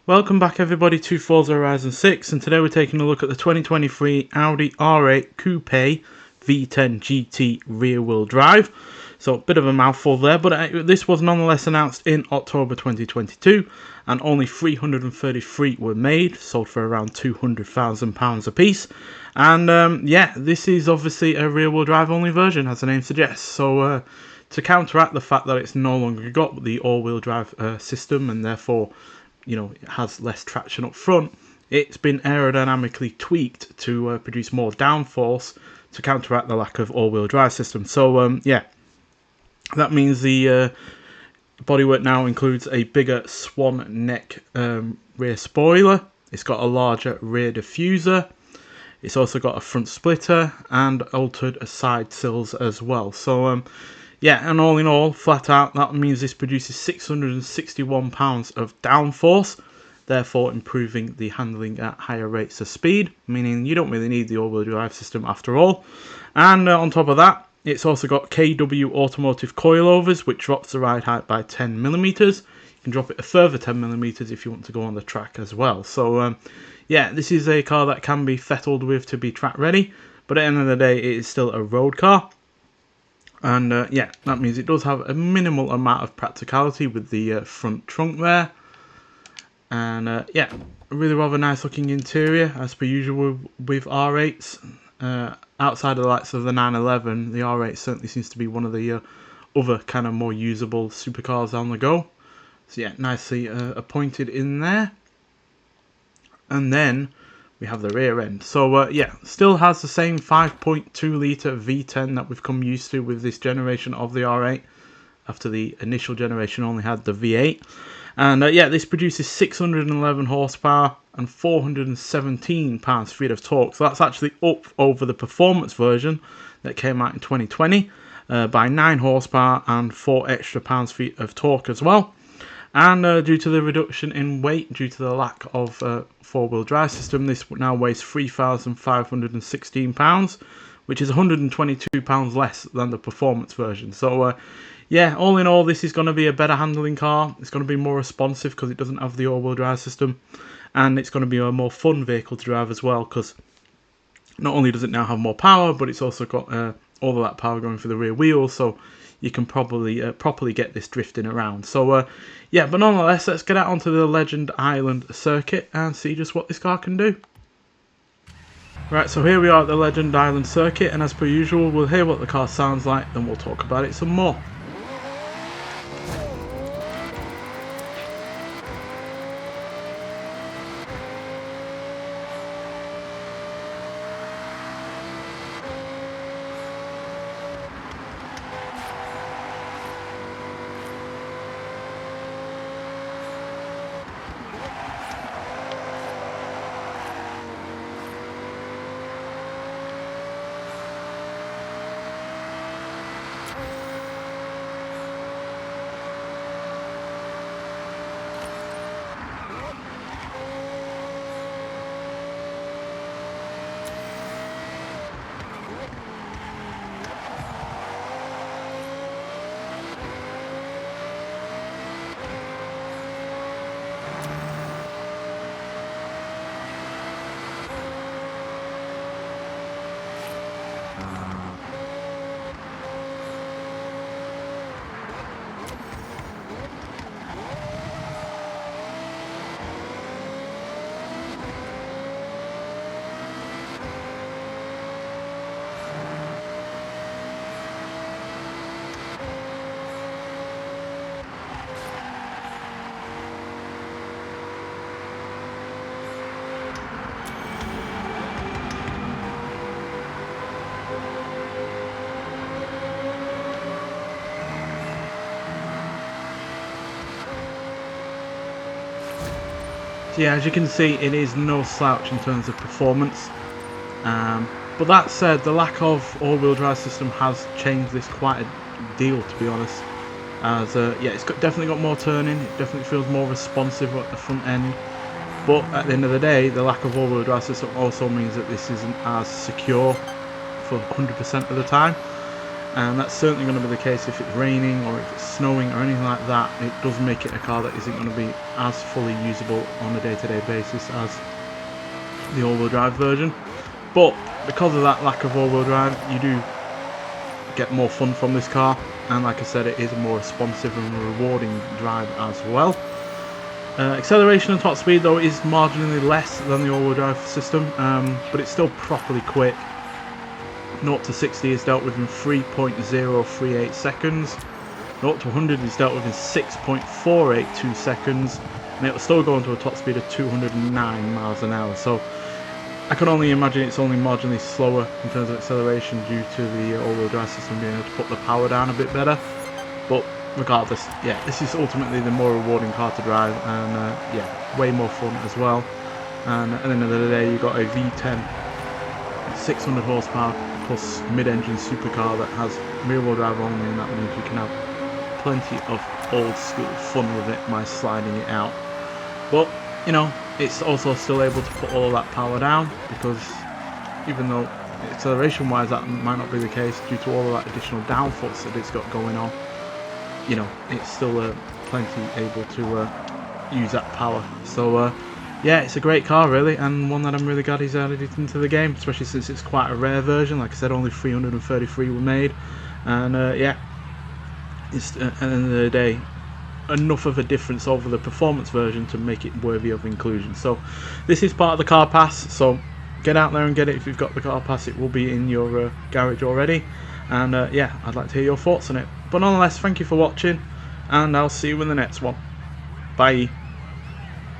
Welcome back everybody to Forza Horizon 6, and today we're taking a look at the 2023 Audi R8 Coupé V10 GT rear wheel drive. So a bit of a mouthful there, but this was nonetheless announced in October 2022 and only 333 were made, sold for around £200,000 a piece. And yeah, this is obviously a rear wheel drive only version, as the name suggests. So to counteract the fact that it's no longer got the all-wheel drive system and therefore it has less traction up front, it's been aerodynamically tweaked to produce more downforce to counteract the lack of all-wheel drive system. So yeah, that means the bodywork now includes a bigger swan neck rear spoiler. It's got a larger rear diffuser. It's also got a front splitter and altered side sills as well. So yeah, and all in all, flat out, that means this produces 661 pounds of downforce, therefore improving the handling at higher rates of speed, meaning you don't really need the all-wheel drive system after all. And on top of that, it's also got KW automotive coilovers, which drops the ride height by 10mm. You can drop it a further 10mm if you want to go on the track as well. So yeah, this is a car that can be fettled with to be track ready, but at the end of the day, it is still a road car. And yeah, that means it does have a minimal amount of practicality with the front trunk there. And yeah, a really rather nice looking interior as per usual with R8s. Outside of the likes of the 911, the R8 certainly seems to be one of the other kind of more usable supercars on the go. So yeah, nicely appointed in there. And then we have the rear end. So yeah, still has the same 5.2 litre V10 that we've come used to with this generation of the R8, after the initial generation only had the V8. And yeah, this produces 611 horsepower and 417 pounds-feet of torque. So that's actually up over the performance version that came out in 2020 by 9 horsepower and 4 extra pounds-feet of torque as well. And due to the reduction in weight, due to the lack of four-wheel drive system, this now weighs 3,516 pounds, which is 122 pounds less than the performance version. So yeah, all in all, this is going to be a better handling car. It's going to be more responsive because it doesn't have the all-wheel drive system, and it's going to be a more fun vehicle to drive as well, because not only does it now have more power, but it's also got all of that power going for the rear wheels, so you can probably properly get this drifting around. So yeah, but nonetheless, let's get out onto the Legend Island circuit and see just what this car can do. Right, so here we are at the Legend Island circuit, and as per usual, we'll hear what the car sounds like, then we'll talk about it some more. Yeah, as you can see, it is no slouch in terms of performance. But that said, the lack of all-wheel drive system has changed this quite a deal, to be honest. As yeah, it's definitely got more turning. It definitely feels more responsive at the front end. But at the end of the day, the lack of all-wheel drive system also means that this isn't as secure for 100% of the time. and that's certainly going to be the case if it's raining or if it's snowing or anything like that. It does make it a car that isn't going to be as fully usable on a day-to-day basis as the all-wheel drive version. But because of that lack of all-wheel drive, you do get more fun from this car, and like I said, it is a more responsive and rewarding drive as well. Acceleration and top speed though is marginally less than the all-wheel drive system, but it's still properly quick. 0 to 60 is dealt with in 3.038 seconds. 0 to 100 is dealt with in 6.482 seconds, and it'll still go into a top speed of 209 miles an hour. So I can only imagine it's only marginally slower in terms of acceleration due to the all-wheel drive system being able to put the power down a bit better. But regardless, yeah, this is ultimately the more rewarding car to drive, and yeah, way more fun as well. And at the end of the day, you've got a V10 600 horsepower plus mid-engine supercar that has rear-wheel drive only, and that means you can have plenty of old-school fun with it by sliding it out. But you know, it's also still able to put all of that power down, because even though acceleration wise that might not be the case due to all of that additional downforce that it's got going on, you know, it's still plenty able to use that power. So yeah, it's a great car really, and one that I'm really glad he's added it into the game, especially since it's quite a rare version. Like I said, only 333 were made, and yeah, it's at the end of the day enough of a difference over the performance version to make it worthy of inclusion. So this is part of the car pass, so get out there and get it if you've got the car pass. It will be in your garage already, and yeah, I'd like to hear your thoughts on it. But nonetheless, thank you for watching, and I'll see you in the next one. Bye.